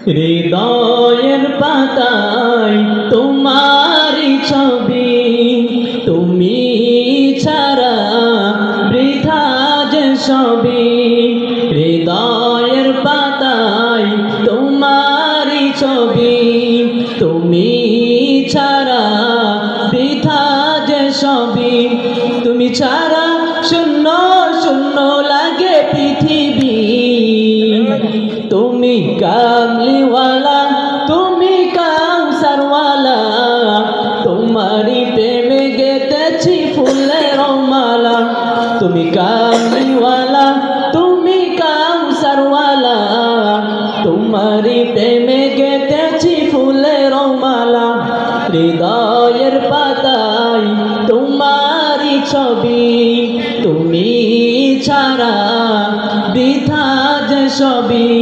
হৃদয়ের পাতায় তোমারি ছবি, তুমি ছাড়া বৃথা যে সবই। হৃদয়ের পাতায় তোমারি ছবি, তুমি ছাড়া বৃথা যে সবই। তুমি ছাড়া শূন্য শূন্য লাগে পৃথিবী। তুমি কামলিওয়ালা, তুমি কাউসারওয়ালা, তোমারি প্রেমে গেঁথেছি ফুলের মালা। তুমি কামলিওয়ালা, তুমি কাউসারওয়ালা, তোমারি প্রেমে গেঁথেছি ফুলের মালা। হৃদয়ের পাতায় তোমারি ছবি, তুমি ছাড়া বৃথা যে সবই।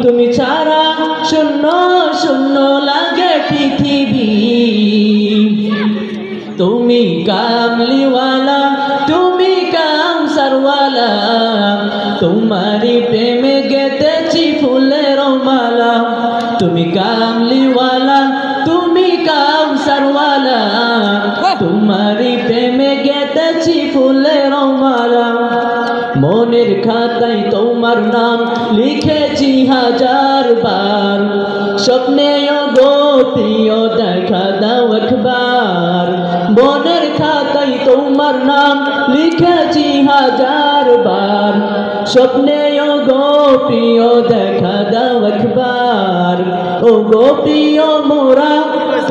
তুমি ছাড়া শূন্য শূন্য লাগে পৃথিবী। তুমি কামলিওয়ালা, তুমি কাউসারওয়ালা, তোমারি প্রেমে গেঁথেছি ফুলের মালা। তুমি কামলিওয়ালা, তুমি কাউসারওয়ালা, তোমারি প্রেমে গেঁথেছি ফুলের মালা। মনের খাতায় তোমার নাম লিখেছি হাজার বার, স্বপ্নে গো প্রিয় দেখা দাও একবার। মনের খাতায় তোমার নাম লিখেছি হাজার বার, স্বপ্নে গো প্রিয় দেখা দাও একবার। ও গো প্রিয় মোরা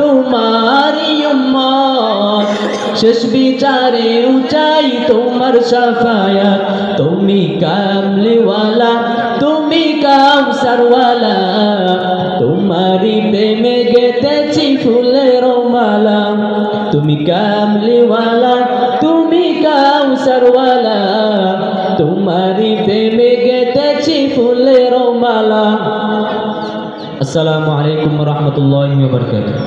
তোমারি উম্মত, শেষ বিচারে উচাই তোমার শাফায়াত। তুমি কামলিওয়ালা, তুমি কাউসারওয়ালা, তোমারি প্রেমে গেঁথেছি ফুলের মালা। তুমি কামলিওয়ালা, তুমি কাউসারওয়ালা, তোমারি প্রেমে গেঁথেছি ফুলের মালা। আসসালামু আলাইকুম ওয়া রাহমাতুল্লাহি ওয়া বারাকাতুহু।